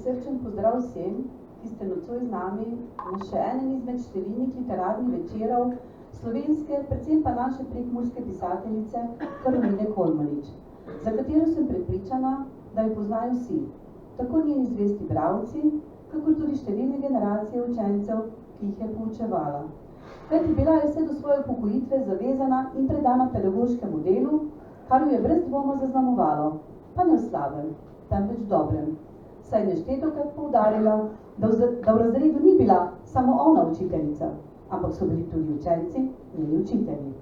prisrčen pozdrav vsem, ki ste nocoj z nami na še enem izmed številnih literarnih večerov slovenske, predvsem pa naše prekmurske pisateljice Karoline Kolmanič, za katero sem prepričana, da jo poznajo vsi, tako njeni zvesti bralci, kakor tudi številne generacije učencev, ki jih je poučevala. Kajti bila je vse do svoje upokojitve zavezana in predana pedagoškemu delu, kar jo je brez dvoma zaznamovalo, pa ne v slabem, temveč dobrem. Saj je neštetokrat poudarila, da v razredu ni bila samo ona učiteljica, ampak so bili tudi učenci njeni učitelji.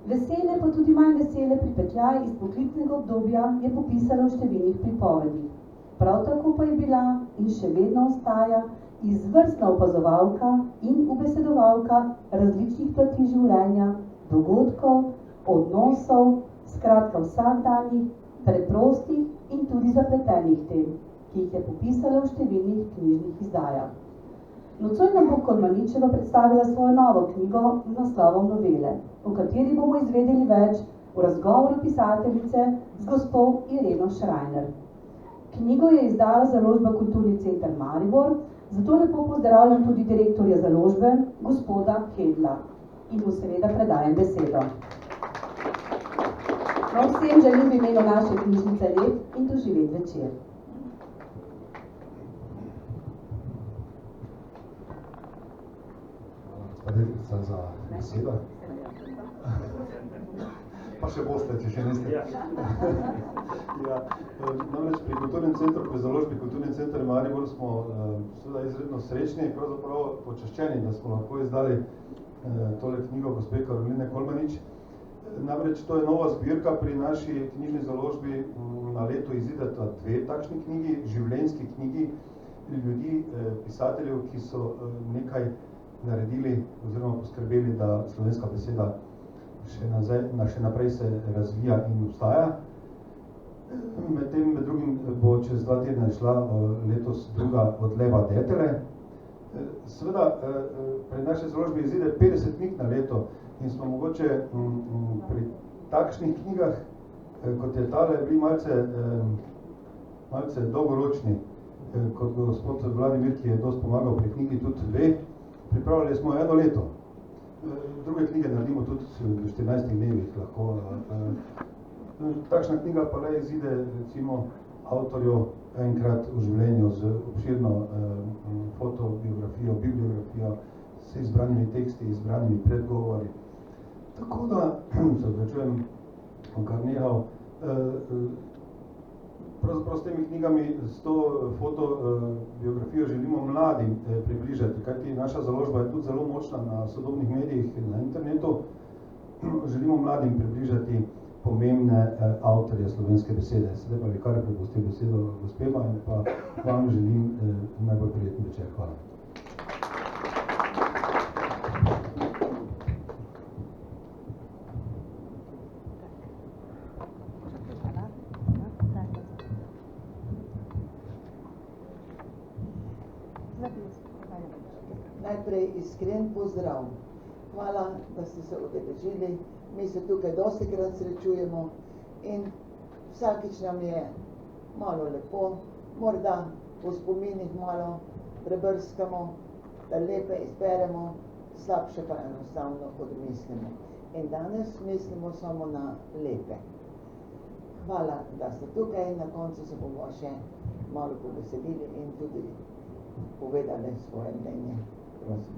Vesele, pa tudi manj vesele pripetljaje iz poklicnega obdobja je popisala v številnih pripovedih. Prav tako pa je bila in še vedno ostaja izvrstna opazovalka in ubesedovalka različnih plati življenja, dogodkov, odnosov, skratka vsakdanjih, preprostih in tudi zapletenih tem, ki jih je popisala v številnih knjižnih izdajah. Nocoj nam bo Kolmaničeva predstavila svojo novo knjigo z naslovom Novele, o kateri bomo izvedeli več v razgovoru pisateljice z gospo Ireno Šrajner. Knjigo je izdala založba Kulturni center Maribor, zato lepo pozdravljam tudi direktorja založbe, gospoda Hedla, in mu seveda predajem besedo. No, vsem želim v imenu naše knjižnice lep in doživet večer. Direktorica za besedo. Pa še boste, če še niste. Ja, namreč pri Kulturnem centru, pri založbi Kulturni center Maribor smo seveda izredno srečni in pravzaprav počaščeni, da smo lahko izdali tole knjigo gospe Karoline Kolmanič. Namreč to je nova zbirka pri naši knjižni založbi, na leto izideta 2 takšni knjigi, življenjski knjigi ljudi, pisateljev, ki so nekaj naredili oziroma poskrbeli, da slovenska beseda še naprej se razvija in obstaja. Med drugim bo čez 2 tedna šla letos druga Od leva detele. Seveda, pri naši založbi izide 50 knjig na leto in smo mogoče pri takšnih knjigah, kot je tale, bili malce dolgoročni, kot gospod Vladimir, ki je dosti pomagal pri knjigi, tudi ve. Pripravljali smo 1 leto. Druge knjige naredimo tudi v 14 dnevih lahko. Takšna knjiga pa le izide, recimo, avtorju enkrat v življenju z obširno fotobiografijo, bibliografijo, s izbranimi teksti, izbranimi predgovori. Tako da, se odrečujem, kar nehal, pravzaprav s temi knjigami, s to fotobiografijo želimo mladim približati, kajti naša založba je tudi zelo močna na sodobnih medijih in na internetu. Želimo mladim približati pomembne avtorje slovenske besede. Sedaj pa bi kar prepustil besedo gospema in pa vam želim najbolj prijeten večer. Hvala. Najprej iskren pozdrav. Hvala, da ste se udeležili. Mi se tukaj dostikrat srečujemo in vsakič nam je malo lepo, morda po spominih malo prebrskamo, da lepe izberemo, slabše pa enostavno odmislimo. In danes mislimo samo na lepe. Hvala, da ste tukaj, na koncu se bomo še malo poveselili in tudi povedali svoje mnenje. Prosim.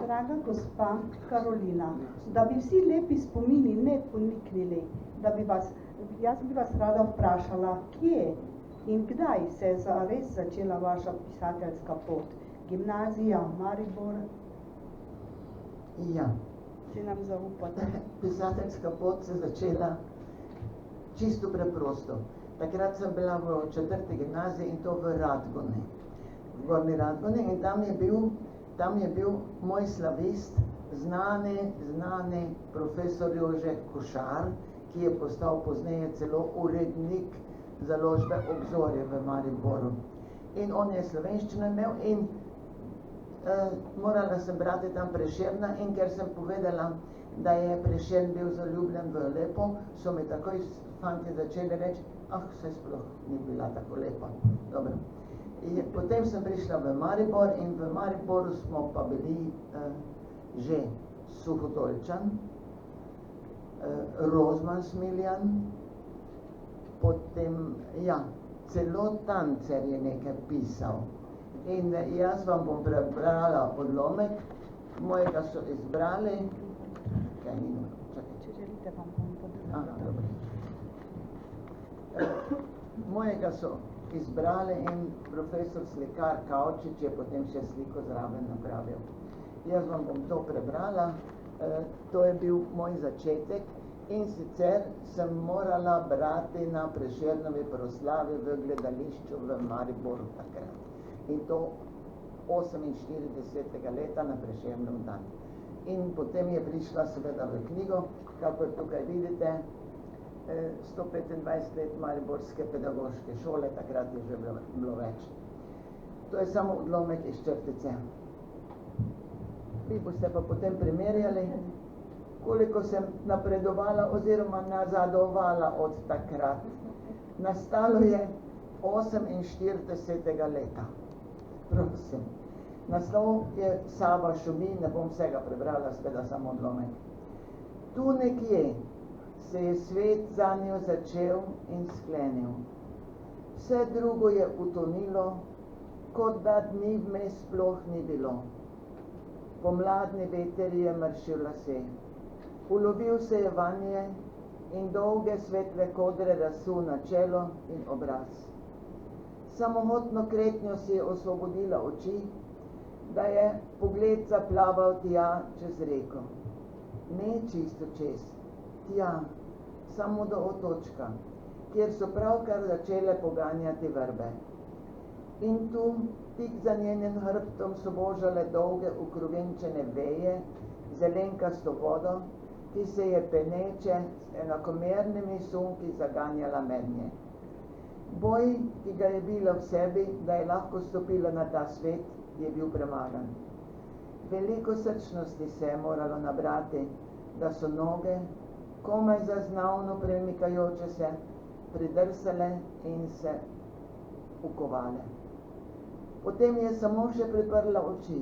Draga gospa Karolina, da bi vsi lepi spomini ne poniknili, jaz bi vas rada vprašala, kje in kdaj se je zares začela vaša pisateljska pot? Gimnazija, Maribor? Ja. Si nam zaupate? Pisateljska pot se začela čisto preprosto. Takrat sem bila v 4. gimnaziji in to v Radgoni, v Gornji Radgoni, in tam je bil moj slavist, znani profesor Jože Košar, ki je postal pozneje celo urednik založbe Obzorje v Mariboru. In on je slovenščino imel in morala sem brati tam Prešerna in ker sem povedala, da je Prešern bil zaljubljen v Lepo, so mi takoj fanti začeli reči, saj sploh ni bila tako lepa. Dobro. Potem sem prišla v Maribor in v Mariboru smo pa bili že Suhodolčan, Rozman Smiljan, potem, celo Tancer je nekaj pisal. In jaz vam bom prebrala odlomek, mojega so izbrali, Če želite, vam bom podala. Mojega so izbrali in profesor slikar Kavčič je potem še sliko zraven napravil. Jaz vam bom to prebrala, to je bil moj začetek in sicer sem morala brati na Prešernovi proslavi v gledališču v Mariboru takrat. In to 48. leta na Prešernov dan. In potem je prišla seveda v knjigo, kakor tukaj vidite, 125 let Mariborske pedagoške šole, takrat je že bilo več. To je samo odlomek iz črtice. Vi boste pa potem primerjali, koliko sem napredovala oziroma nazadovala od takrat. Nastalo je 48. leta. Prosim. Naslov je Sava šumi, ne bom vsega prebrala, seveda samo odlomek. Tu nekje se je svet zanjo začel in sklenil. Vse drugo je utonilo, kot da dni vmes sploh ni bilo. Pomladni veter je mršil lase. Ulovil se je vanje in dolge svetle kodre razsul na čelo in obraz. Samohotno kretnjo si je osvobodila oči, da je pogled zaplaval tja čez reko. Ne čisto čez, tja, samo do otočka, kjer so pravkar začele poganjati vrbe. In tu, tik za njenim hrbtom so božale dolge ukrovenčene veje, zelenkasto vodo, ki se je peneče s enakomernimi sunki zaganjala mednje. Boj, ki ga je bila v sebi, da je lahko stopila na ta svet, je bil premagan. Veliko srčnosti se je moralo nabrati, da so noge, komaj zaznavno premikajoče se, pridrsale in se ukovale. Potem je samo še priprla oči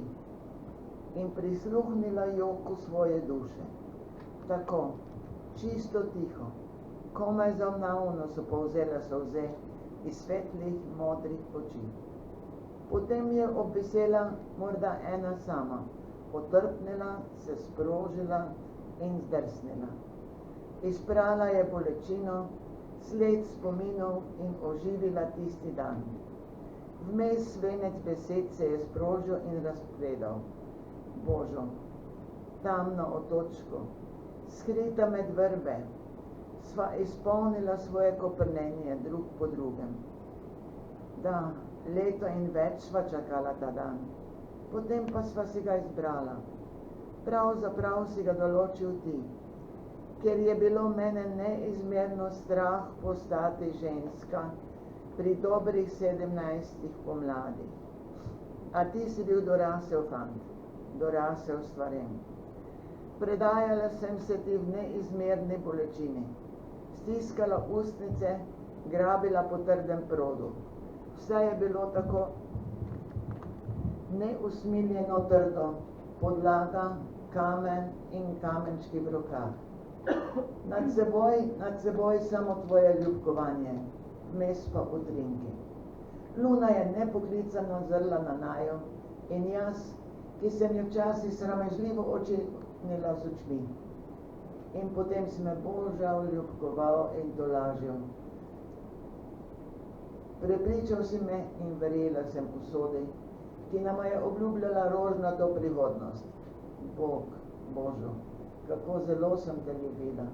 in prisluhnila joku svoje duše. Tako, čisto tiho, komaj zaznavno so povzele solze iz svetlih, modrih oči. Potem je obvisela morda ena sama, otrpnila, se sprožila in zdrsnila. Izprala je bolečino, sled spominov in oživila tisti dan. Vmes svenec besed se je sprožil in razpredal. Božo, tamno otočko, skrita med vrbe, sva izpolnila svoje koprnenje drug po drugem. Da, leto in več sva čakala ta dan, potem pa sva si ga izbrala. Pravzaprav si ga določil ti, ker je bilo mene neizmerno strah postati ženska pri dobrih 17 pomladi. A ti si bil dorasel fant, dorasel stvarem. Predajala sem se ti v neizmerni bolečini, stiskala ustnice, grabila po trdem produ. Vse je bilo tako neusmiljeno trdo, podlaga, kamen in kamenčki v rokah. Nad seboj samo tvoje ljubkovanje, vmes pa utrinki. Luna je nepoklicano zrla na naju in jaz, ki sem jo včasih sramežljivo očinila z očmi. In potem si me božal, ljubkoval in tolažil. Prepričal si me in verjela sem usodi, ki nama je obljubljala rožnato prihodnost. Bog, Božo, kako zelo sem te ljubila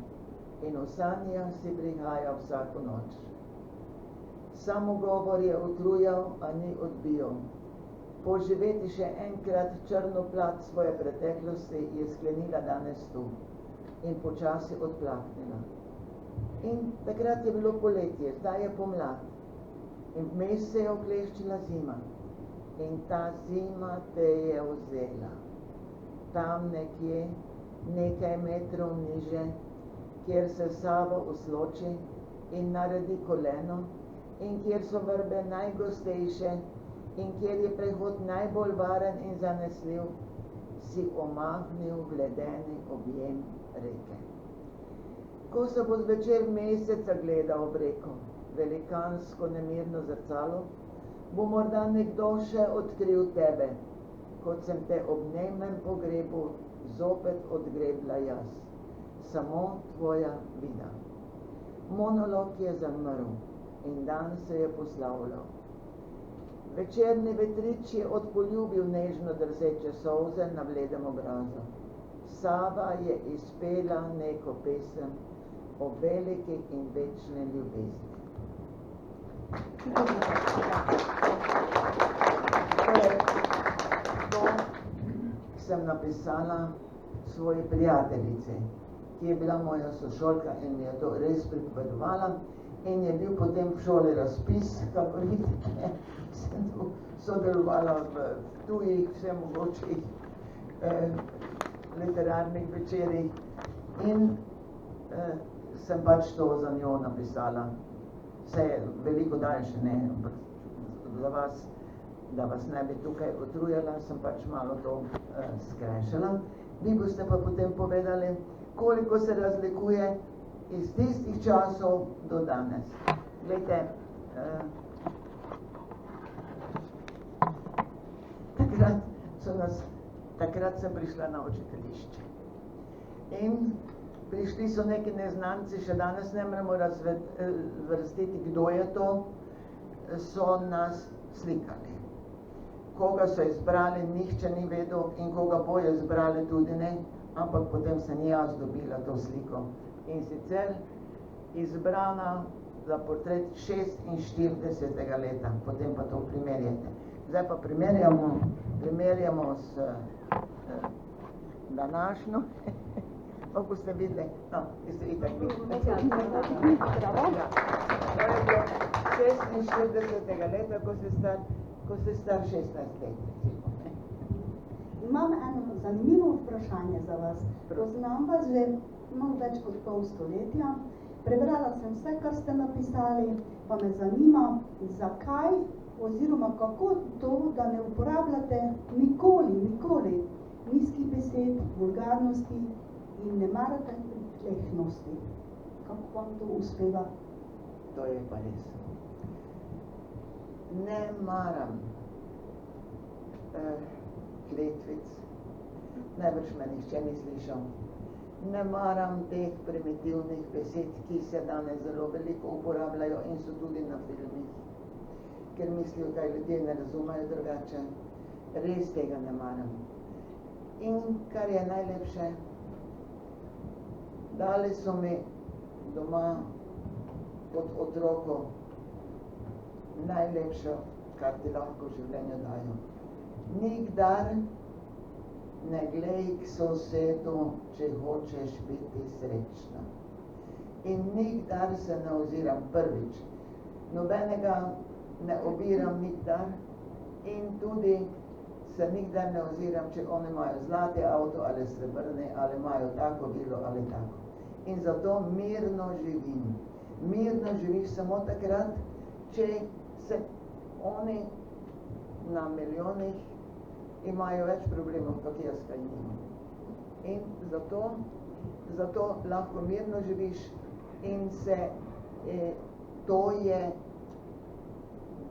in v sanjah si prihajal vsako noč. Samogovor je utrujal, a ni odbijal. Poživeti še enkrat črno plat svoje preteklosti je sklenila danes tu in počasi odplaknila. In takrat je bilo poletje, zdaj je pomlad in vmes se je okleščila zima. in ta zima te je vzela. Tam nekje, nekaj metrov niže, kjer se Sava usloči in naredi koleno, in kjer so vrbe najgostejše, in kjer je prehod najbolj varen in zanesljiv, si omahnil v ledeni objem reke. Ko se bo zvečer meseca gledal ob reko, velikansko nemirno zrcalo, bo morda nekdo še odkril tebe, kot sem te ob nemem pogrebu zopet odgrebla jaz, samo tvoja vida. Monolog je zamrl in dan se je poslavljal. Večerni vetrič je odpoljubil nežno drseče solze na bledem obrazu. Sava je izpela neko pesem o veliki in večni ljubezni. To sem napisala svoji prijateljici, ki je bila moja sošolka in mi je to res pripovedovala, in je bil potem v šoli razpis, kako vidite, sem tu sodelovala v tujih vsemogočih literarnih večerih in sem pač to za njo napisala. Vse je veliko daljše, ne, za vas, da vas ne bi tukaj utrujala, sem pač malo to skrajšala. Vi boste pa potem povedali, koliko se razlikuje iz tistih časov do danes. Glejte, takrat sem prišla na učiteljišče. In prišli so neki neznanci, še danes ne moremo razvrstiti, kdo je to, so nas slikali. Koga so izbrali, nihče ni vedel, in koga bojo izbrali tudi ne, ampak potem sem jaz dobila to sliko. In sicer izbrana za portret 46. leta, potem pa to primerjate. Zdaj pa primerjamo s današnjo. Kako ste videli? No, ste itak videli. To je bilo 46. leta, ko ste star 16 let. Imam eno zanimivo vprašanje za vas. Poznam vas že malo več kot pol stoletja. Prebrala sem vse, kar ste napisali, pa me zanima, zakaj oziroma kako to, da ne uporabljate nikoli nizkih besed, vulgarnosti in ne marate pritlehnosti. Kako vam to uspeva? To je pa res. Ne maram kletvic, najbrž me nihče ni slišal. Ne maram teh primitivnih besed, ki se danes zelo veliko uporabljajo in so tudi na filmih, ker mislijo, da ljudje ne razumejo drugače. Res tega ne maram. In kar je najlepše, dali so mi doma pod otroko najlepše, kar ti lahko v življenju dajo. Nikdar ne glej k sosedu, če hočeš biti srečna. In nikdar se ne oziram prvič. Nobenega ne obiram nikdar in tudi se nikdar ne oziram, če oni imajo zlati avto ali srebrni, ali imajo tako vilo ali tako. In zato mirno živim. Mirno živiš samo takrat, če se oni na milijonih imajo več problemov, kot jaz kaj nimam. In zato lahko mirno živiš in se to je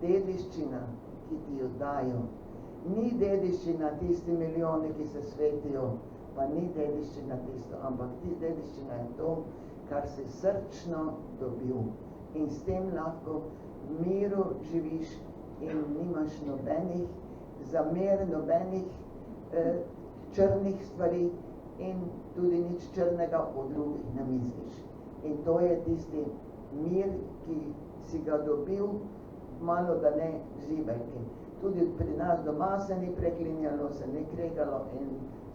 dediščina, ki ti jo dajo. Ni dediščina tisti milijoni, ki se svetijo, pa ni dediščina tisto, ampak dediščina je to, kar si srčno dobil. In s tem lahko miru živiš in nimaš nobenih zamer, nobenih črnih stvari in tudi nič črnega o drugih ne misliš. In to je tisti mir, ki si ga dobil, malo da ne žibelki. Tudi pri nas doma se ni preklinjalo, se ni kregalo in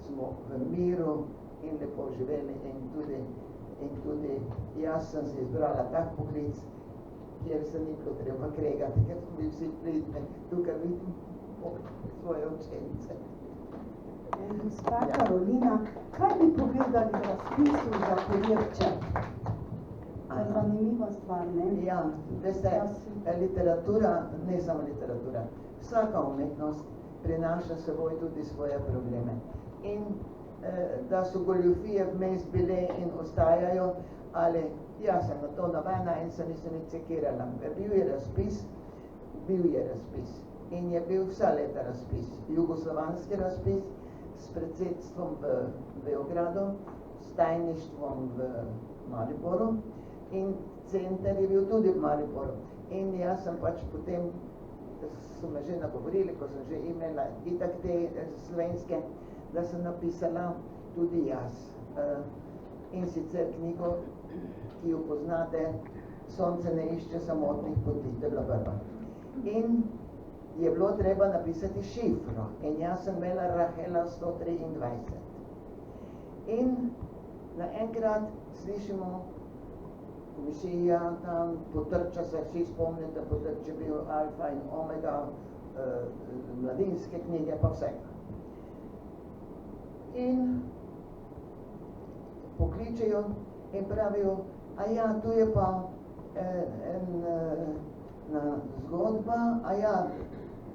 smo v miru in lepo živeli in tudi jaz sem si izbrala tak poklic, kjer se ni bilo treba kregati, ker smo bili vsi pridni. Tukaj vidim svoje učence. Gospa Karolina, kaj bi povedali v razpisu za kurirče? To je zanimiva stvar, ne? Ja, veste, literatura, ne samo literatura, vsaka umetnost prinaša s seboj tudi svoje probleme. In da so goljufije vmes bile in ostajajo, ali jaz sem na to navajena in se nisem nič sekirala. Bil je razpis in je bil vsa leta razpis. Jugoslovanski razpis s predsedstvom v Beogradu, s tajništvom v Mariboru in center je bil tudi v Mariboru. In jaz sem pač potem, so me že nagovorili, ko sem že imela itak te slovenske, da sem napisala tudi jaz. In sicer knjigo, ki jo poznate, Sonce ne išče samotnih poti, to je bila prva. In je bilo treba napisati šifro. In jaz sem imela Rahela 123. In naenkrat slišimo, komisija tam potrča, se vsi spomnite, potrče bil Alfa in Omega, mladinske knjige, pa vsega. In pokličejo in pravijo, a ja, tu je pa ena zgodba, a ja,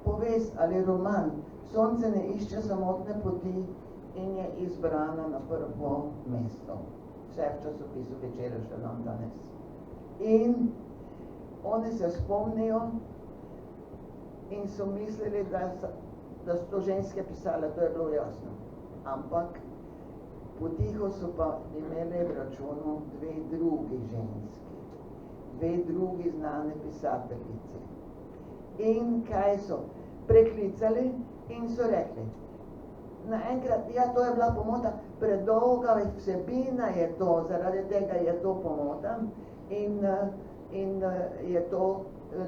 povest ali roman, Sonce ne išče samotne poti in je izbrana na prvo mesto. Vse v časopisu Večera še nam danes. In oni se spomnijo in so mislili, da so to ženske pisale, to je bilo jasno. Ampak potiho so pa imeli v računu dve drugi ženski, dve drugi znane pisateljice. In kaj so? Preklicali in so rekli, naenkrat, ja, to je bila pomota, predolga vsebina je to, zaradi tega je to pomota in je to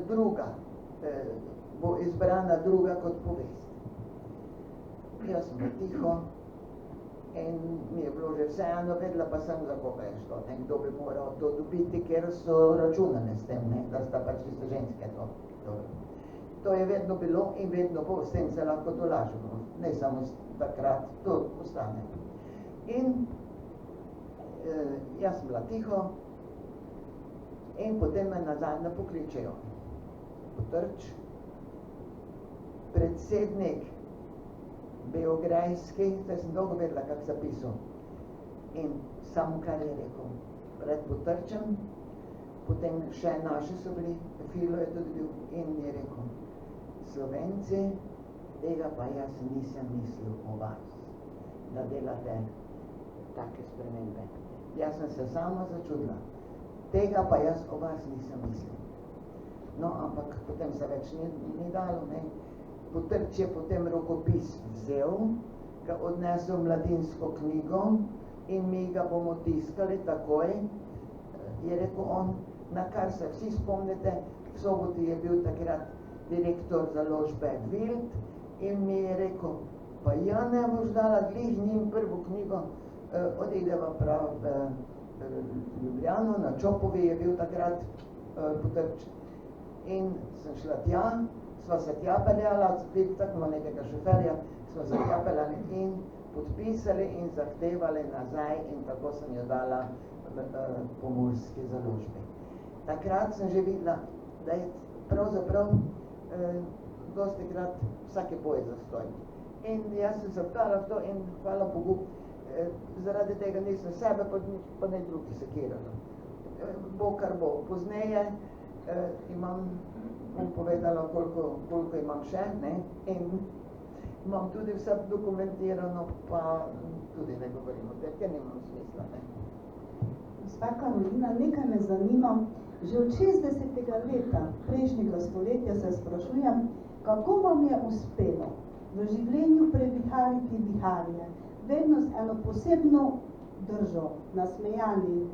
druga, bo izbrana druga kot povest. Jaz sem tiho in mi je bilo že vseeno, vedela pa sem, za koga je šlo, nekdo bi moral to dobiti, ker so računane s tem, ne, da sta pač tiste ženske to. To je vedno bilo in vedno bo, s tem se lahko dolažemo, ne samo takrat, to ostane. In jaz sem bila tiho in potem me nazadnje pokličejo. Potrč, predsednik Beograjski, zdaj sem dolgo vedela, kak zapisal. In samo kar je rekel, pred Potrčem, potem še naši so bili, Filo je tudi bil in je rekel, Slovenci, tega pa jaz nisem mislil o vas, da delate take spremembe. Jaz sem se sama začudila, tega pa jaz o vas nisem mislil. No, ampak potem se več ni dalo, ne. Potrč je potem rokopis vzel, ga odnesel v mladinsko knjigo in mi ga bomo tiskali takoj, je rekel on, na kar se vsi spomnite, v Soboti je bil takrat direktor založbe Vild in mi je rekel, pa ja ne boš dala glih njim prvo knjigo, odideva prav v Ljubljano, na Čopovi je bil takrat Potrč. In sem šla tja, sva se tja peljala, tako nekega šoferja, sva se tja peljali in podpisali in zahtevali nazaj in tako sem jo dala Pomurski založbi. Takrat sem že videla, da je pravzaprav dostikrat vsake boje zastoj. In jaz sem se vdala v to in hvala Bogu, zaradi tega nisem sebe, pa ne drugi sekirala. Bo kar bo. Pozneje bom povedala, koliko imam še, ne, in imam tudi vse dokumentirano, pa tudi ne govorim o tem, ker nimam smisla, ne. Gospa Karolina, nekaj me zanima, že od 60. leta prejšnjega stoletja se sprašujem, kako vam je uspelo v življenju previhariti viharje, vedno z eno posebno držo, nasmejani,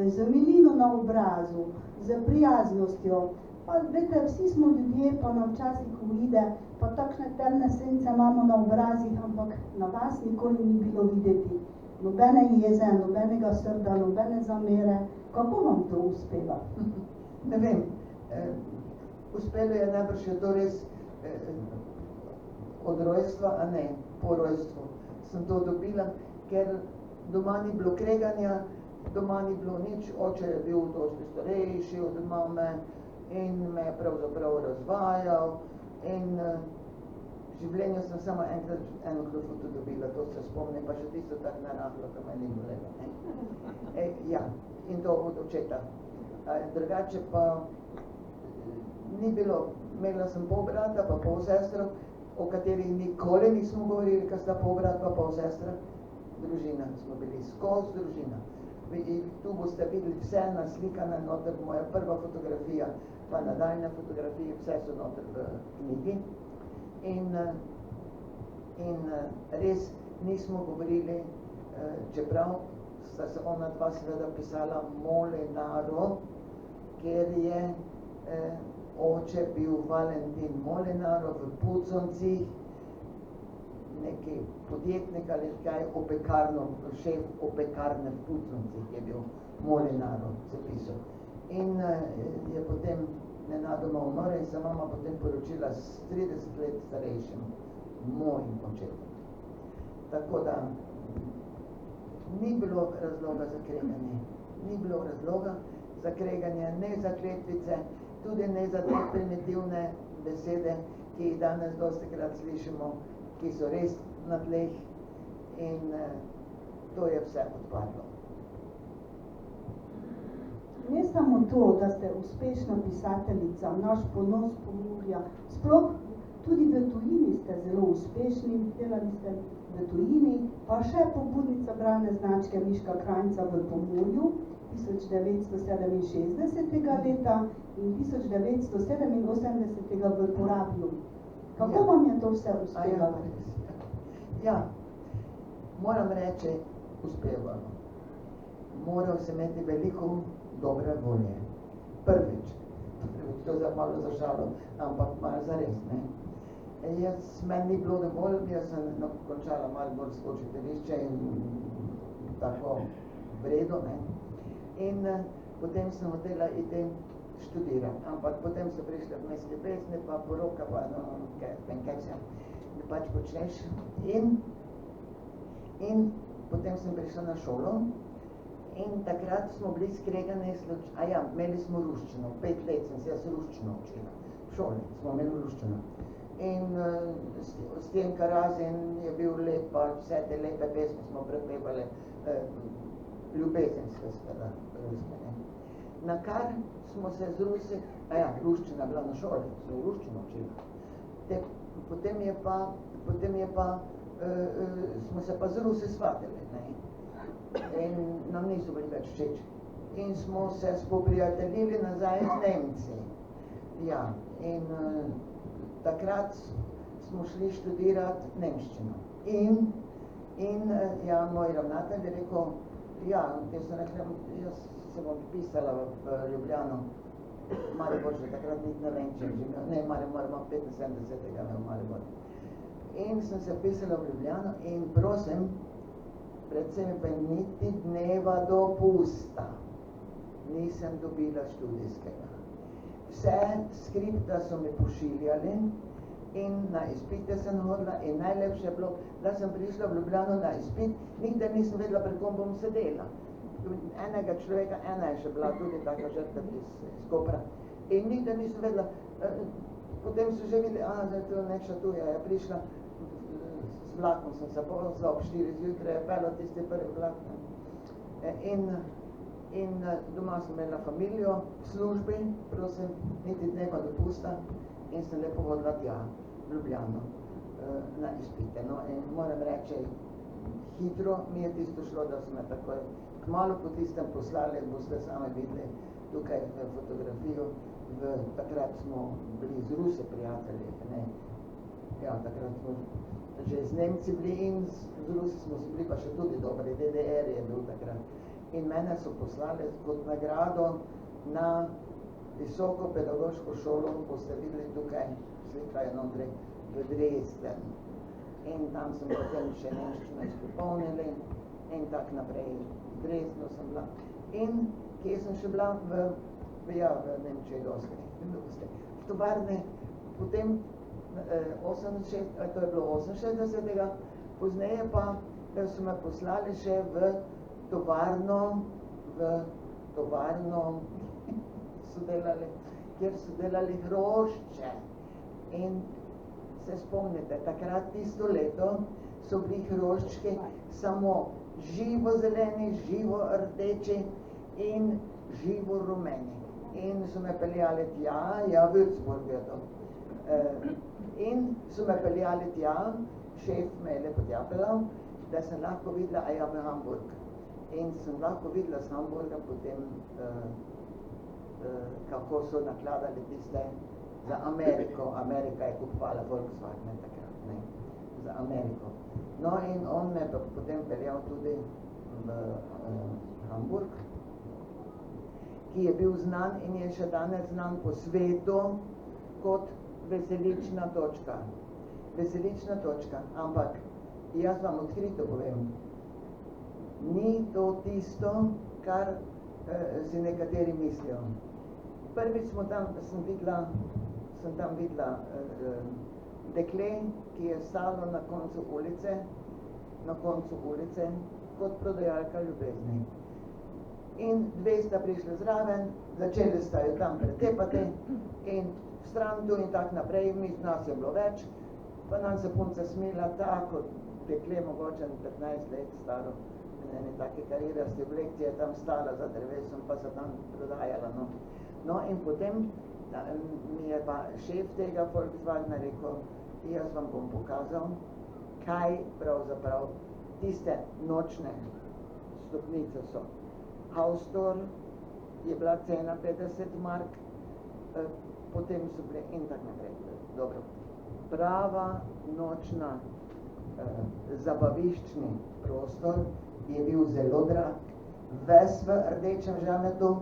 z milino na obrazu, z prijaznostjo. Pa vete, vsi smo ljudje, pa nam včasih uide, pa takšne temne sence imamo na obrazih, ampak na vas nikoli ni bilo videti. Nobene jeze, nobenega srda, nobene zamere. Kako vam to uspeva? Ne vem, uspelo je najbrž je to res od rojstva, a ne po rojstvu. Sem to dobila, ker doma ni bilo kreganja, doma ni bilo nič, oče je bil dosti starejši od mame in me je pravzaprav razvajal in v življenju sem samo enkrat eno klofuto dobila, to se spomnim, pa še tisto tak narahlo, ko me ni bolela. Ja, in to od očeta. Drugače pa ni bilo, imela sem pol brata pa pol sestro, o katerih nikoli nismo govorili, ker sta pol brat pa pol sestra. Družina smo bili, skozi družina. Tu boste videli vse naslikane noter, moja prva fotografija, pa nadaljne fotografije, vse so noter v knjigi. In res nismo govorili, čeprav sta se ona dva seveda pisala Molinaro, ker je oče bil Valentin Molinaro v Puconcih, neki podjetnik ali kaj, opekarno, šef opekarne v Puconcih je bil Molinaro, se pisal. In je potem nenadoma umrl in se mama potem poročila s 30 let starejšim mojim očetom. Tako da ni bilo razloga za kreganje. Ni bilo razloga za kreganje, ne za kletvice, tudi ne za te primitivne besede, ki jih danes dostikrat slišimo, ki so res na tleh in to je vse odpadlo. Ne samo to, da ste uspešna pisateljica, naš ponos Pomurja, sploh tudi v tujini ste zelo uspešni, delali ste v tujini, pa še pobudnica bralne značke Miška Krajnca v Pomurju 1967. Leta in 1987. v Porabju. Kako vam je to vse uspevalo? Ja, moram reči, uspevalo. Moral sem imeti veliko dobre volje. Prvič, to je malo za šalo, ampak malo zares, ne. Meni ni bilo dovolj, jaz sem končala mariborsko učiteljišče in tako vredo, ne. In potem sem hotela iti študirati, ampak potem so prišle vmeske pesmi, pa poroka, pa kaj se pač počneš. In potem sem prišla na šolo. In takrat smo bili skregane, imeli smo ruščino, 5 let sem se jaz ruščino učila, v šoli smo imeli ruščino. In Stenka Razin je bil lep, pa vse te lepe pesmi smo prepevali, ljubezenske seveda, ruske, ne. Na kar smo se z Rusi, ruščina bila na šoli, smo ruščino učila. Potem je pa, smo se pa z Rusi svatili, ne. In nam niso bili več všeč. In smo se spoprijateljili nazaj z Nemci. Ja, in takrat smo šli študirati nemščino. In moj ravnatelj je rekel, jaz sem rekla, jaz se bom pisala v Ljubljano. Maribor že takrat niti ne vem, če živim. Ne, Maribor ima 75. v Maribor. In sem se pisala v Ljubljano in prosim, predvsem pa niti dneva dopusta nisem dobila študijskega. Vse skripta so mi pošiljali in na izpite sem hodila in najlepše je bilo, da sem prišla v Ljubljano na izpit, nikdar nisem vedela, pred kom bom sedela. Enega človeka, ena je še bila tudi taka žrtev iz Kopra. In nikdar nisem vedela, potem so že videli, da je to nekša tuja, je prišla, z vlakom sem se povozila, ob 4 zjutraj je pelo tisti prvi vlak. In doma sem imela familijo v službi, prosim, niti dneva dopusta in sem lepo hodila tja v Ljubljano na izpite. No, in moram reči, hitro mi je tisto šlo, da so me takoj kmalu po tistem poslali, boste sami videli tukaj fotografijo, takrat smo bili z Rusi prijatelji, ne. Ja, takrat smo že z Nemci bili in z Rusi smo si bili pa še tudi dobri, DDR je bil takrat. In mene so poslali kot nagrado na visoko pedagoško šolo, boste videli tukaj, slika je notri, v Dresden. In tam sem potem še nemščino izpopolnili in tak naprej. V Dresdnu sem bila. In kje sem še bila? V Nemčiji dosti. V tovarni. Potem to je bilo 68. Pozneje pa so me poslali še v tovarno, kjer so delali hrošče. In se spomnite, takrat tisto leto so bili hroščki samo živo zeleni, živo rdeči in živo rumeni. In so me peljali tja, Würzburg je to. In so me peljali tja, šef me je lepo tja peljal, da sem lahko videla, v Hamburg. In sem lahko videla z Hamburga potem, kako so nakladali tiste za Ameriko. Amerika je kupovala Volkswagen takrat, ne, za Ameriko. No in on me potem peljal tudi v Hamburg, ki je bil znan in je še danes znan po svetu kot veselična točka. Veselična točka, ampak jaz vam odkrito povem, ni to tisto, kar si nekateri mislijo. Prvič sem tam videla dekle, ki je stalo na koncu ulice kot prodajalka ljubezni. In dve sta prišli zraven, začeli sta jo tam pretepati in stran tu in tak naprej, nas je bilo več, pa nam se punca smila tako, dekle mogoče 15 let staro, ene take karirasti oblekcije, tam stala za drevesom, pa se tam prodajala, no. No in potem mi je pa šef tega Volkswagena rekel, jaz vam bom pokazal, kaj pravzaprav tiste nočne stopnice so. Haustor je bila cena 50 mark, potem so bile in tak naprej. Dobro. Prava nočna zabaviščni prostor je bil zelo drag, ves v rdečem žametu,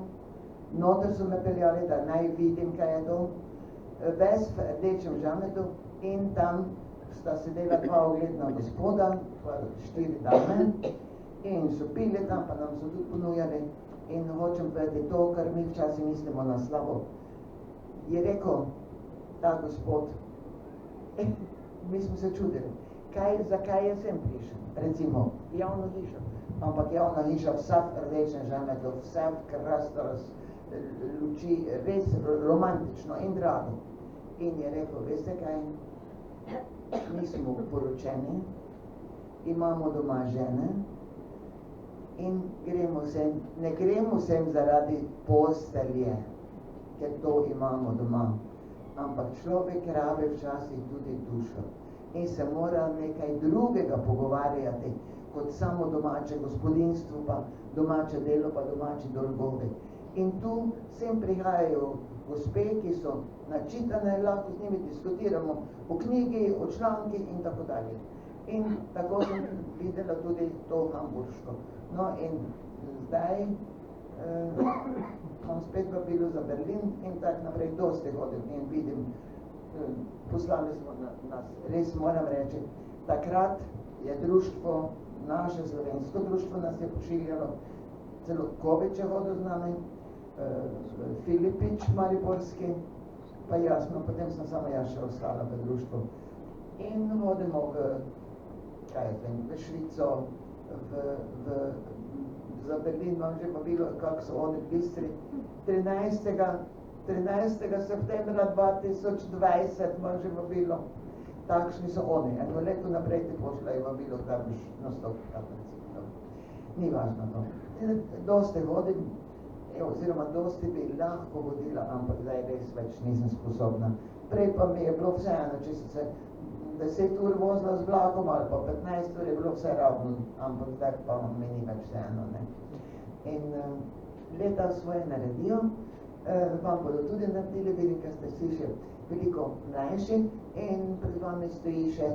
noter so me peljali, da naj vidim, kaj je to, ves v rdečem žametu in tam sta sedela dva ugledna gospoda, pa 4 dame, in so pili tam, pa nam so tudi ponujali in hočem povedati to, kar mi včasih mislimo na slabo. Je rekel ta gospod, mi smo se čudili, zakaj je sem prišel, recimo javno hišo, ampak javna hiša vsa v rdečem žametu, vsa v krasto luči, res romantično in drago. In je rekel, veste kaj, mi smo poročeni, imamo doma žene, in ne gremo sem zaradi postelje, ker to imamo doma, ampak človek rabi včasih tudi dušo in se mora nekaj drugega pogovarjati, kot samo domače gospodinstvo, pa domače delo, pa domači dolgovi. In tu sem prihajajo gospe, ki so načitane, lahko z njimi diskutiramo o knjigi, o člankih in tako dalje. In tako sem videla tudi to hamburško. No in zdaj imam spet vabilo za Berlin in tak naprej dosti hodim in vidim, poslali smo nas, res moram reči, takrat je društvo, naše slovensko društvo nas je pošiljalo, celo Kovič je hodil z nami, Filipič Mariborski, pa jasno, potem sem samo jaz še ostala v društvu. In hodimo v Švico, za Berlin imam že vabilo, kako so oni bistri. 13. septembra 2020 imam že vabilo. Takšni so oni. Eno leto naprej ti pošljajo vabilo, da biš nastopil. Ni važno to. Dosti hodim, oziroma dosti bi lahko hodila, ampak zdaj res več nisem sposobna. Prej pa mi je bilo vseeno, če si se 10 ur vozila z vlakom ali pa 15 ur je bilo vse ravno, ampak zdaj pa mi ni več vseeno, ne. In leta svoje naredijo, vam bodo tudi naredili, vidim, ker ste si še veliko mlajši in pred vami stoji še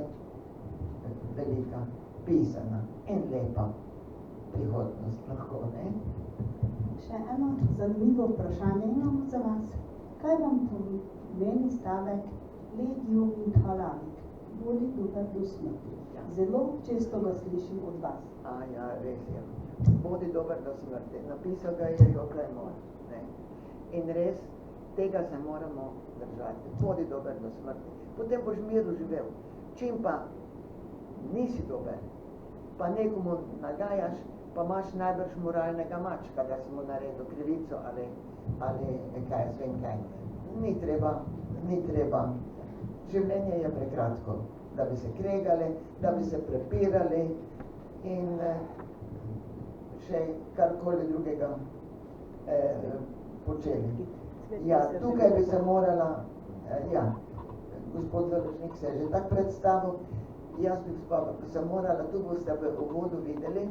velika, pisana in lepa prihodnost lahko, ne. Še eno zanimivo vprašanje imamo za vas. Kaj vam pomeni stavek Legium in Halavik? Bodi dober do smrti. Zelo često ga slišim od vas. Ja, res je. Bodi dober do smrti. Napisal ga je Jokaj Mor. In res, tega se moramo držati. Bodi dober do smrti. Potem boš miru živel. Čim pa nisi dober, pa nekomu nagajaš, pa imaš najbrž moralnega mačka, da si mu naredil krivico ali kaj, zvem kaj. Ni treba. Življenje je prekratko, da bi se kregali, da bi se prepirali in še karkoli drugega počeli. Ja, tukaj bi se morala, gospod Založnik se je že tak predstavil, jaz bi se morala, tu boste v uvodu videli,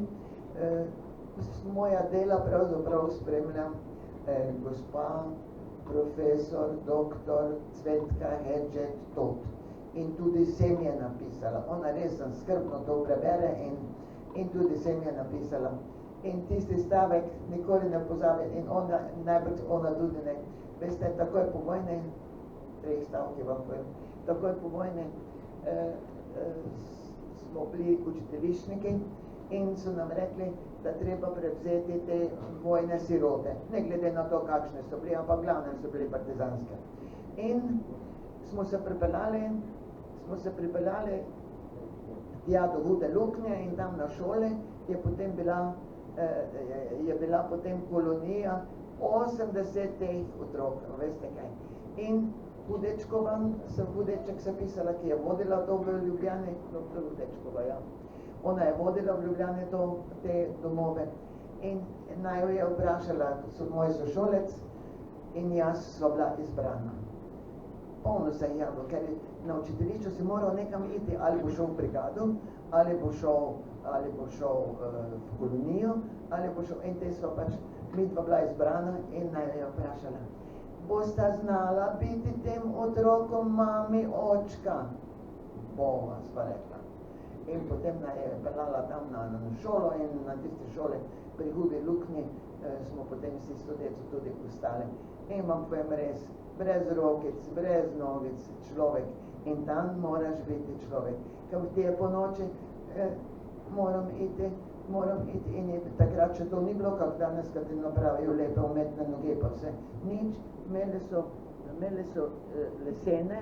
moja dela pravzaprav spremljam gospa, profesor, doktor Cvetka Hedžet Tot. In tudi sem je napisala. Ona res skrbno to prebere in tudi sem je napisala. In tisti stavek nikoli ne pozabi in ona, najbrž ona tudi ne. Veste, takoj po vojni, 3 stavki vam povem, takoj po vojni smo bili učiteljišniki in so nam rekli, da treba prevzeti te vojne sirote. Ne glede na to, kakšne so bili, ampak glavne so bili partizanske. In smo se pripeljali tja do Hude Luknje in tam na šole je potem bila potem kolonija 80 teh otrok, veste kaj. In Hudečkova, Hudeček se pisala, ki je vodila to v Ljubljani, doktor Hudečkova, ja. Ona je vodila v Ljubljani te domove in naj jo je vprašala, moj sošolec in jaz sva bila izbrana. Polno se je javilo, ker na učiteljišču si moral nekam iti, ali bo šel v brigado, ali bo šel v kolonijo, ali bo šel, in te sva pač, midva bila izbrana in naj jo je vprašala. Bosta znala biti tem otrokom mami očka? Bova, sva rekla. In potem naj je pelala tam na šolo in na tiste šole pri Hudi Luknji smo potem vsi studenti tudi postali. In vam povem res, brez rokic, brez nogic človek in tam moraš biti človek. Ker ti je po noči, moram iti in je takrat, če to ni bilo, kak danes, kad ti napravijo lepe umetne noge pa vse, nič, imeli so lesene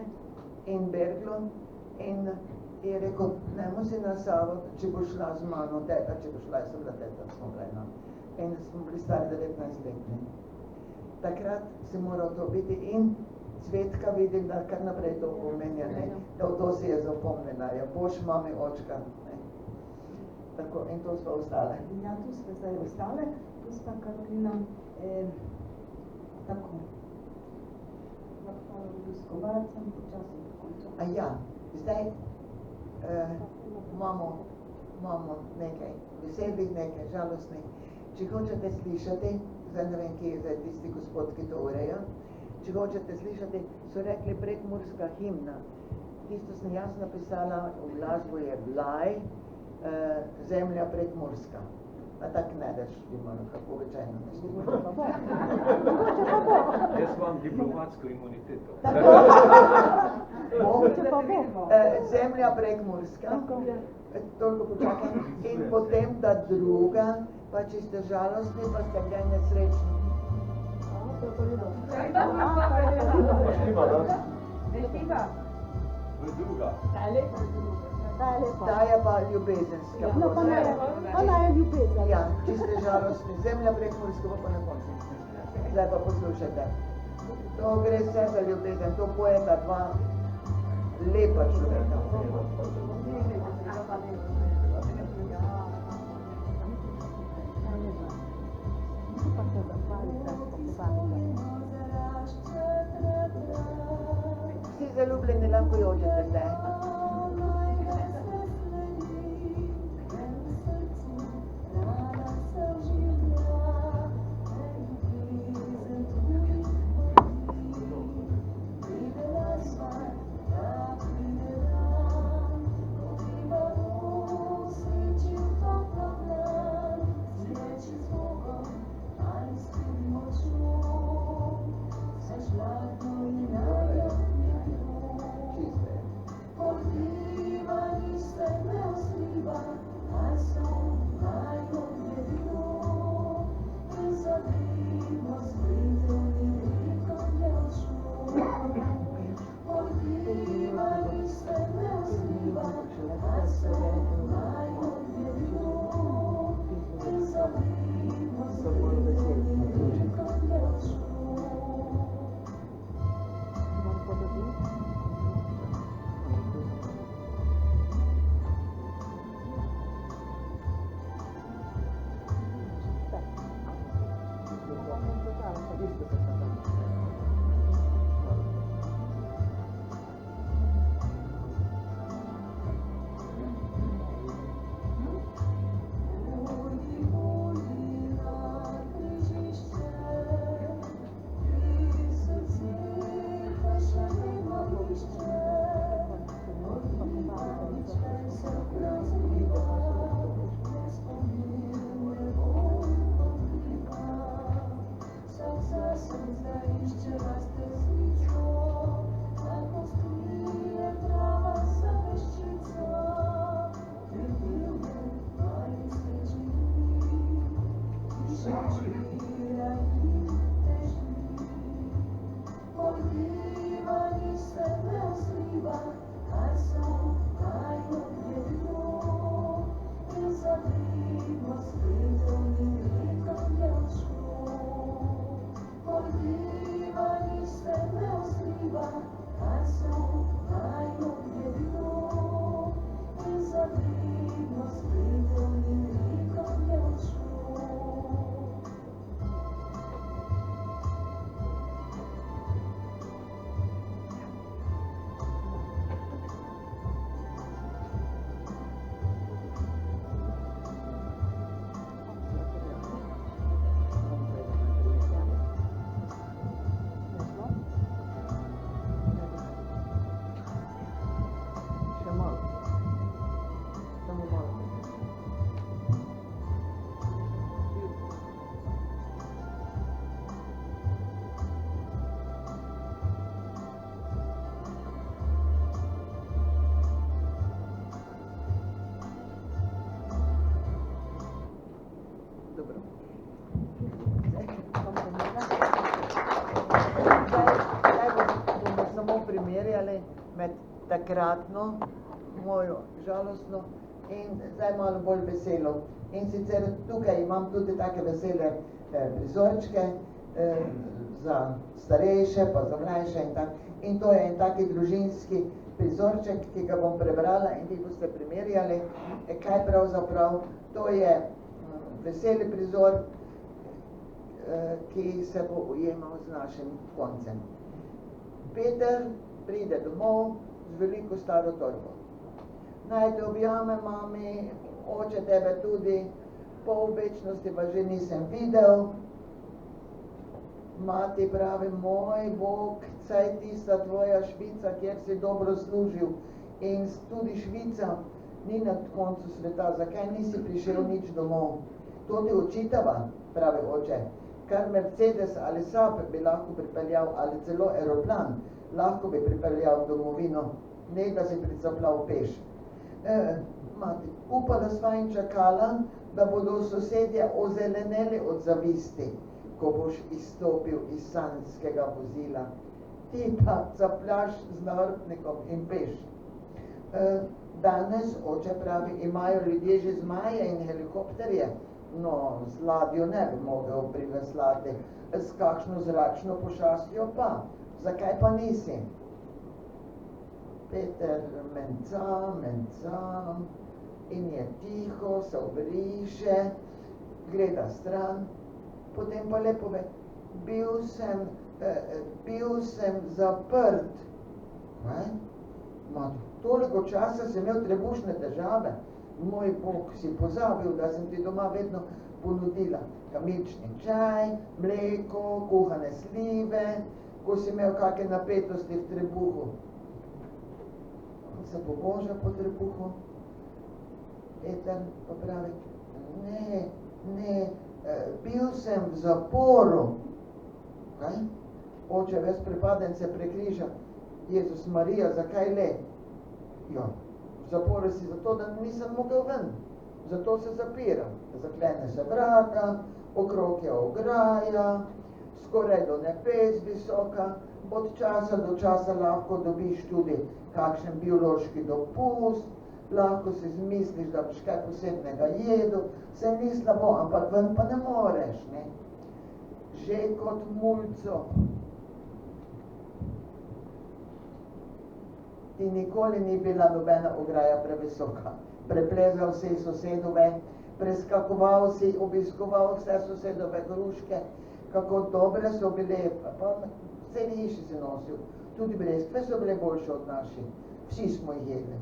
in berglo in je rekel, nemo si na Savo, če bo šla z mano, teta, če bo šla, jaz sem bila teta, smo bila in smo bili stari 19 letni. Takrat si moral to biti in Cvetka vidim, da kar naprej to pomenja, da to si je zapomnila, je boš mami očka. Tako, in to smo ostale. Ja, tu smo zdaj ostale, gospa Karolina, tako. Razgovarjam počasno do konca. Ja, zdaj imamo nekaj veselih, nekaj žalostnih. Če hočete slišati, zdaj ne vem, kje je zdaj tisti gospod, ki to ureja, če hočete slišati, so rekli prekmurska himna. Tisto sem jaz napisala, v glasbo je Vlaj, zemlja prekmurska. A tak ne daš, kako običajno mislim. Jaz imam diplomatsko imuniteto. Zemlja prekmurska, toliko počakaj. In potem ta druga, pa če ste žalostni, pa ste kaj nesrečni. To je druga. Ta je pa ljubezenska. Ona je ljubezen. Ja, če ste žalostni. Zemlja prekmurska pa na koncu. Zdaj pa poslušajte. To gre vse za ljubezen. To pojeta dva lepa človeka. Vsi zaljubljeni lahko jočete zdaj. Dobro. Bomo samo primerjali med takratno, mojo žalostno in zdaj malo bolj veselo. In sicer tukaj imam tudi take vesele prizorčke za starejše, pa za mlajše in tak. In to je en taki družinski prizorček, ki ga bom prebrala in vi boste primerjali, kaj pravzaprav to je veseli prizor, ki se bo ujemal z našim koncem. Peter pride domov z veliko staro torbo. Naj te objame, mami, oče tebe tudi, pol večnosti pa že nisem videl. Mati pravi, moj Bog, saj tista tvoja Švica, kjer si dobro služil. In tudi Švica ni na koncu sveta, zakaj nisi prišel nič domov? To ti očitava, pravi oče, kar Mercedes ali Saab bi lahko pripeljal, ali celo aeroplan, lahko bi pripeljal v domovino, ne da si pricapljal peš. Mati, upala sva in čakala, da bodo sosedje ozeleneli od zavisti, ko boš izstopil iz sanjskega vozila. Ti pa capljaš z navrtnikom in peš. Danes, oče pravi, imajo ljudje že zmaje in helikopterje. No, z ladjo ne bi mogel priveslati, s kakšno zračno pošastjo pa. Zakaj pa nisi? Peter menca in je tiho, se obriše, gleda stran, potem pa lepo ve, bil sem zaprt. Kaj? Toliko časa sem imel trebušne težave. Moj Bog, si pozabil, da sem ti doma vedno ponudila kamilčni čaj, mleko, kuhane slive, ko si imel kakšne napetosti v trebuhu. Se poboža po trebuhu. Peter pa pravi, ne, bil sem v zaporu. Kaj? Oče ves prepadence prekriža. Jezus Marija, zakaj le? Jo, v zaporu si zato, da nisem mogel ven. Zato se zapira. Zaklene se vrata, okrog je ograja, skoraj do nebes visoka, od časa do časa lahko dobiš tudi kakšen biološki dopust, lahko si zmisliš, da boš kaj posebnega jedel, se ni slabo, ampak ven pa ne moreš, ne? Že kot mulco. Ti nikoli ni bila nobena ograja previsoka. Preplezal si sosedove, preskakoval si, obiskoval vse sosedove hruške, kako dobre so bile, pa vse hiši si nosil, tudi breskve so bile boljše od naših, vsi smo jih jedli.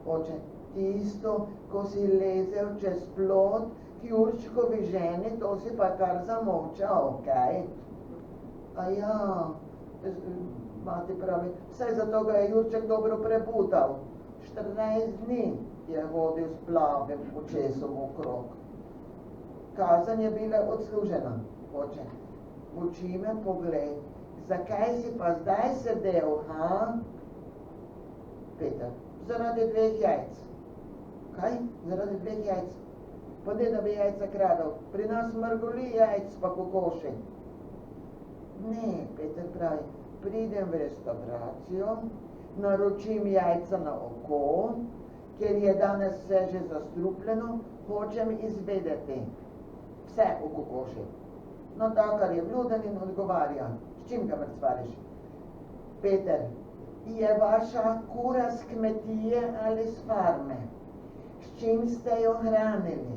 Oče, tisto, ko si lezel čez plot k Jurčkovi ženi, to si pa kar zamolčal, kaj? A ja, mati pravi, vsaj zato ga je Jurček dobro prebutal. 14 dni je hodil s plavim očesom okrog. Kazan je bila odslužena, oče. V oči me poglej, zakaj si pa zdaj sedel, ha? Peter, zaradi 2 jajc. Kaj? Zaradi 2 jajc. pa ne da bi jajca kradel. Pri nas mrgoli jajc pa kokoši. Ne, Peter pravi, pridem v restauracijo, naročim jajca na oko, ker je danes vse že zastrupljeno, hočem izvedeti vse o kokoši. No, takar je vluden in odgovarja, s čim ga mrcvariš? Peter, je vaša kura s kmetije ali s farme? S čim ste jo hranili?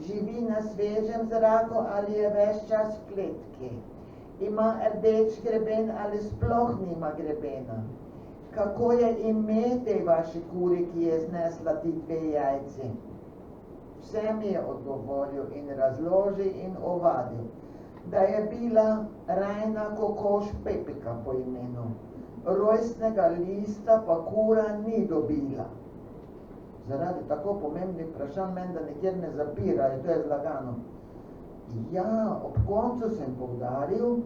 Živi na svežem zraku ali je ves čas v kletki? Ima rdeč greben ali sploh nima grebena? Kako je ime tej vaši kuri, ki je znesla ti 2 jajci? Vse mi je odgovoril in razložil in ovadil, da je bila Rajna kokoš Pepika po imenu. Rojstnega lista pa kura ni dobila. Zaradi tako pomembnih vprašanj menda nikjer ne zapirajo, to je zlagano. Ja, ob koncu sem poudaril,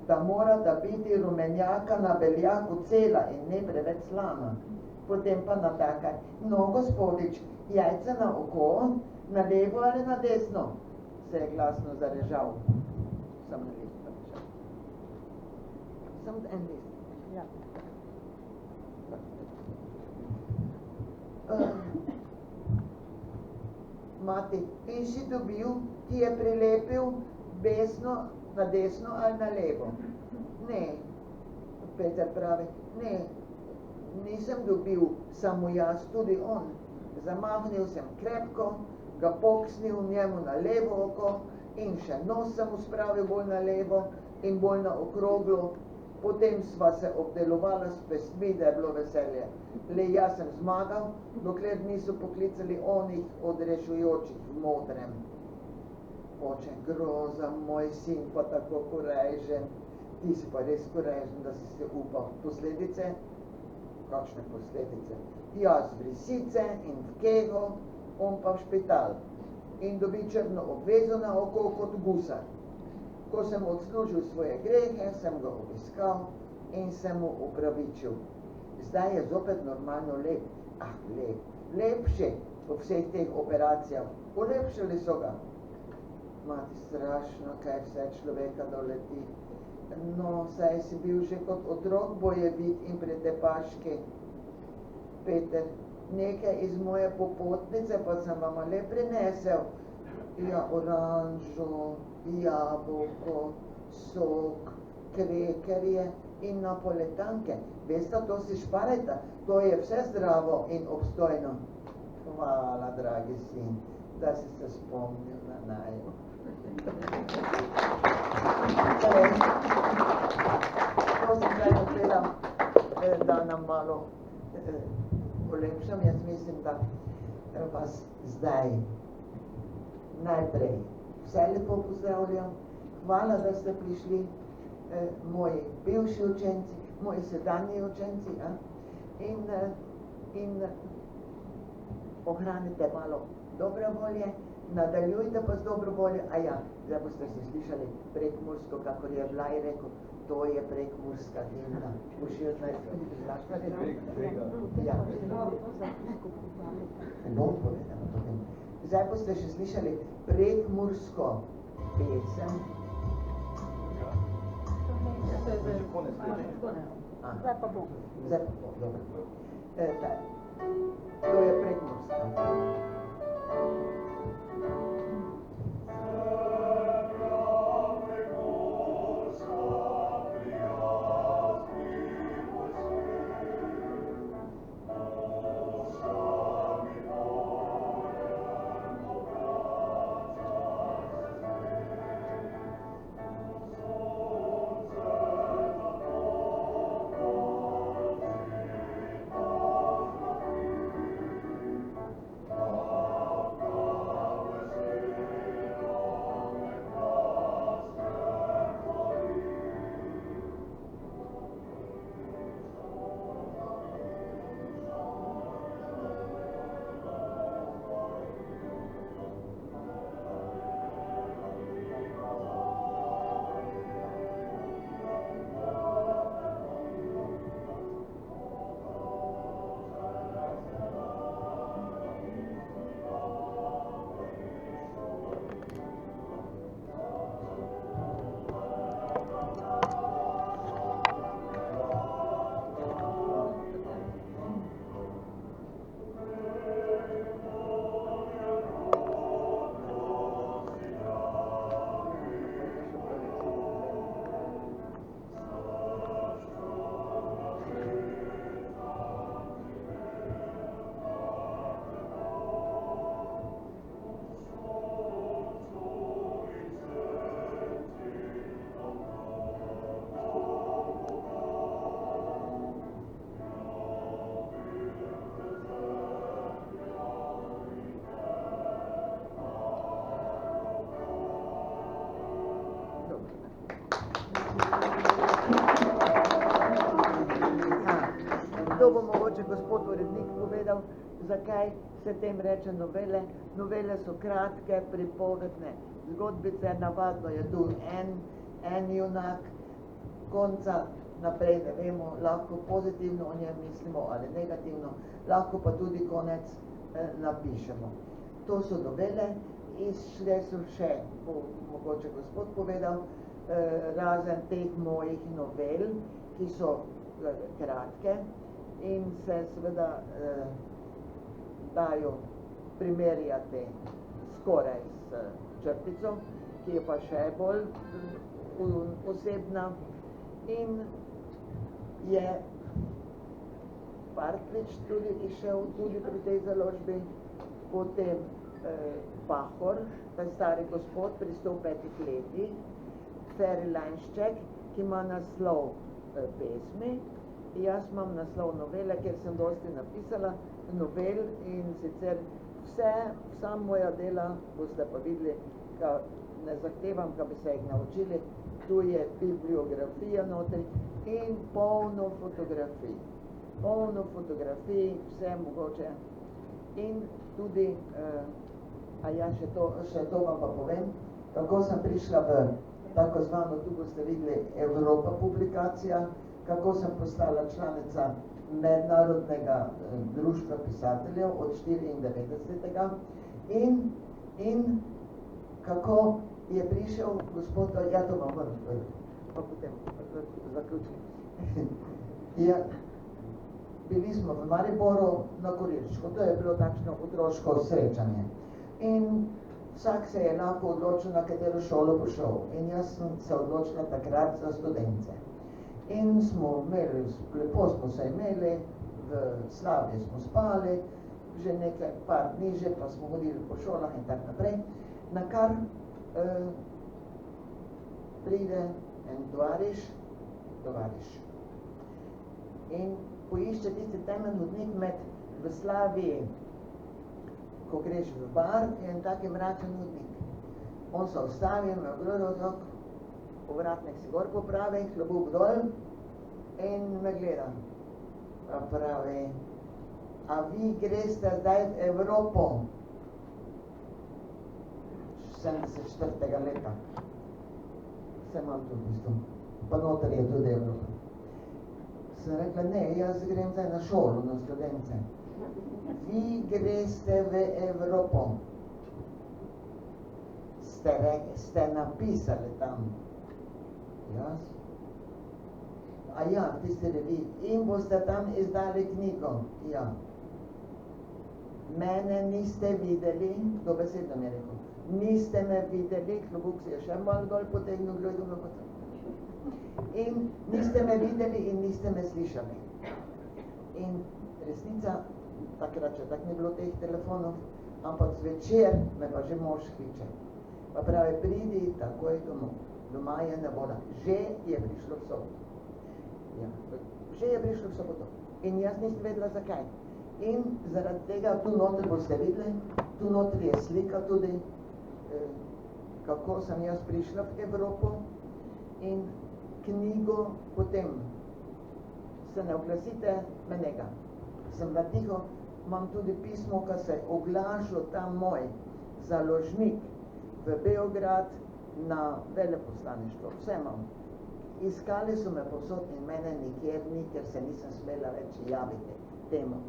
da mora da biti rumenjaka na beljaku cela in ne preveč slana. Potem pa natakaj, no, gospodič, jajca na oko, na levo ali na desno? Se je glasno zarežal. Samo na list zarežal. Samo en list. Ja. Mati, in si dobil, ti je prilepil besno na desno ali na levo? Ne, Peter pravi, ne, nisem dobil samo jaz, tudi on. Zamahnil sem krepko, ga poksnil njemu na levo oko in še nos sem uspravil bolj na levo in bolj na okroglo. Potem sva se obdelovala s pestmi, da je bilo veselje. Le jaz sem zmagal, dokler niso poklicali onih odrešujočih v modrem. Oče, groza, moj sin pa tako korejžen. Ti si pa res korejžen, da si se upal. Posledice? Kakšne posledice? Jaz v lisice in v kego, on pa v špital. In dobi črno obvezo na oko kot gusar. Ko sem odslužil svoje grehe, sem ga obiskal in sem mu upravičil. Zdaj je zopet normalno lep. Ah, lep. Lepše po vseh teh operacijah. Polepšali so ga. Mati, strašno, kaj vse človeka doleti. No, saj si bil že kot otrok bojevit in pretepaški. Peter, nekaj iz moje popotnice pa sem vam le prinesel. Ja, oranžo, jabolko, sok, krekerje in napoletanke. Veste, to si šparajte, to je vse zdravo in obstojno. Hvala, dragi sin, da si se spomnil na naju. To sem zdaj hotela, da nam malo polepšam. Jaz mislim, da vas zdaj najprej vse lepo pozdravljam. Hvala, da ste prišli, moji bivši učenci, moji sedanji učenci, in ohranite malo dobre volje, nadaljujte pa z dobro voljo. A ja, zdaj boste si slišali prekmursko, kakor je Vlaj rekel, to je prekmurska himna. Boš jo zdaj znaš pa rekel? Ja. Bom povedala to himno. Zdaj boste še slišali prekmursko pesem. Ja. Že konec tega. Zdaj pa bom. Zdaj pa bom, dobro. To je prekmurska. Oh, mogoče gospod urednik povedal, zakaj se tem reče novele. Novele so kratke, pripovedne zgodbice, navadno je tu en junak, konca naprej ne vemo, lahko pozitivno o njem mislimo ali negativno, lahko pa tudi konec napišemo. To so novele, izšle so še, bo mogoče gospod povedal, razen teh mojih novel, ki so kratke in se seveda dajo primerjati skoraj s črtico, ki je pa še bolj osebna in je Parklič tudi išel tudi pri tej založbi, potem Pahor, ta stari gospod pri 105 letih, Feri Lanšček, ki ima naslov pesmi, jaz imam naslov novele, ker sem dosti napisala novel in sicer vsa moja dela, boste pa videli, ne zahtevam, da bi se jih naučili, tu je bibliografija notri in polno fotografij, vse mogoče in tudi, še to vam pa povem, kako sem prišla v tako zvano, tu boste videli, Evropa publikacija, kako sem postala članica mednarodnega društva pisateljev od 94. In kako je prišel gospod, ja to vam moram, pa potem zaključim. Bili smo v Mariboru na Kurirčku, to je bilo takšno otroško srečanje. In vsak se je lahko odločil, na katero šolo bo šel. In jaz sem se odločila takrat za študence. In smo imeli, lepo smo se imeli, v Slaviji smo spali, že nekaj par dni že, pa smo hodili po šolah in tak naprej. Na kar pride en tovariš in poišče tisti temen hodnik v Slaviji, ko greš v bar, je en taki mračen hodnik. On se ostavi, me ogledal, povratnik si gor popravi, klobuk dol in me gleda. Pa pravi, a vi greste zdaj v Evropo 74. leta. Se imam tu v bistvu. Pa noter je tudi Evropa. Sem rekla, ne, jaz grem zdaj na šolo, na študence. Vi greste v Evropo. Ste napisali tam. Jaz? A ja, tiste reviji. In boste tam izdali knjigo. Ja. Mene niste videli, dobesedno mi je rekel, niste me videli, klobuk si je še malo dol potegnil, gledal me potem. In niste me videli in niste me slišali. In resnica, takrat še tak ni bilo teh telefonov, ampak zvečer me pa že mož kliče. Pa pravi, pridi takoj domov. Doma je ne voda. Že je prišlo v soboto. Ja, že je prišlo v soboto. In jaz nisem vedela zakaj. In zaradi tega, tu noter boste videli, tu noter je slika tudi, kako sem jaz prišla v Evropo in knjigo potem se ne oglasite menega. Sem bila tiho, imam tudi pismo, ko se oglašal tam moj založnik v Beograd na veleposlaništvo. Vse imam. Iskali so me povsod in mene nikjer ni, ker se nisem smela več javiti temu.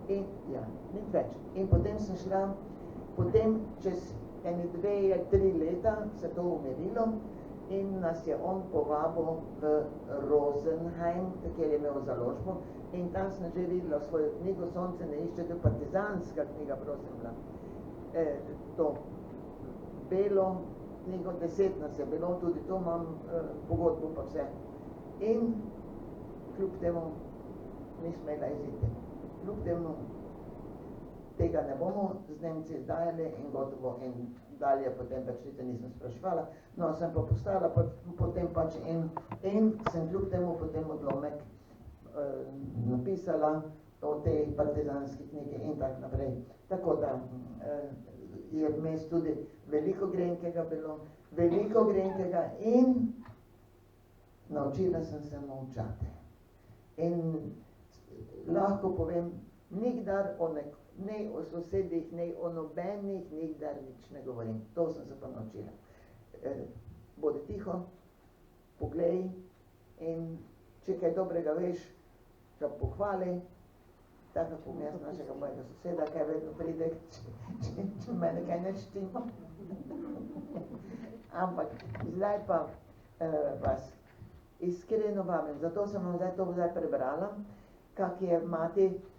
In ja, nič več. In potem sem šla, potem čez 2-3 leta se to umirilo in nas je on povabil v Rosenheim, kjer je imel založbo in tam sem že videla svojo knjigo Sonce ne išče, to je partizanska knjiga, prosim bila. To belo knjigo, 10 nas je bilo, tudi to imam pogodbo pa vse. In kljub temu ni smela iziti. Kljub temu tega ne bomo z Nemci izdajali in gotovo in dalje potem pač niti nisem spraševala. No, sem pa postala potem pač in sem kljub temu potem odlomek napisala o tej partizanski knjigi in tak naprej. Tako da je vmes tudi veliko grenkega bilo, veliko grenkega in naučila sem se molčati. In lahko povem, nikdar ne o sosedih, ne o nobenih, nikdar nič ne govorim. To sem se pa naučila. Bodi tiho, poglej in če kaj dobrega veš, ga pohvali. Tako bom jaz našega mojega soseda, kaj vedno pride, če mene kaj ne štima. Ampak zdaj pa vas iskreno vabim, zato sem vam to prebrala, kak je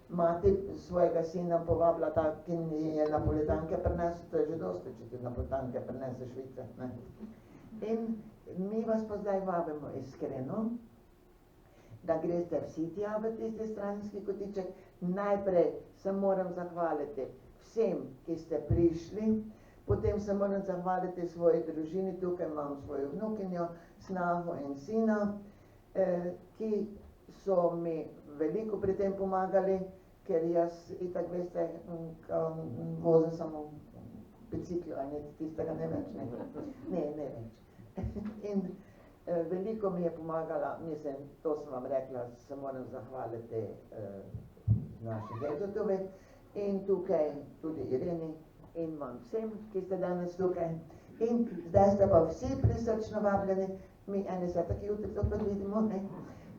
mati svojega sina povabila, ki je napoletanke prinesel, to je že dosti, če ti napoletanke prinese Švice. Ne? In mi vas pa zdaj vabimo iskreno, da greste vsi tja v tisti stranski kotiček. Najprej se moram zahvaliti vsem, ki ste prišli, potem se moram zahvaliti svoji družini, tukaj imam svojo vnukinjo, snaho in sina, ki so mi veliko pri tem pomagali, ker jaz itak veste, vozim samo biciklo, a ne tistega ne več, ne več. In veliko mi je pomagala, mislim, to sem vam rekla, se moram zahvaliti naši Gezotovi in tukaj tudi Ireni in vam vsem, ki ste danes tukaj. In zdaj ste pa vsi prisrčno vabljeni, mi ene se tako jutri zopet vidimo, ne?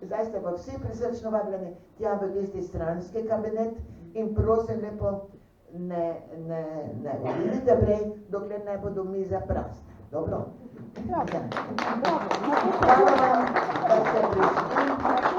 Zdaj ste pa vsi prisrčno vabljeni tja v tisti stranski kabinet in prosim lepo, ne odidite prej, dokler ne bodo mize prazne. Dobro? Hvala vam, da ste prišli.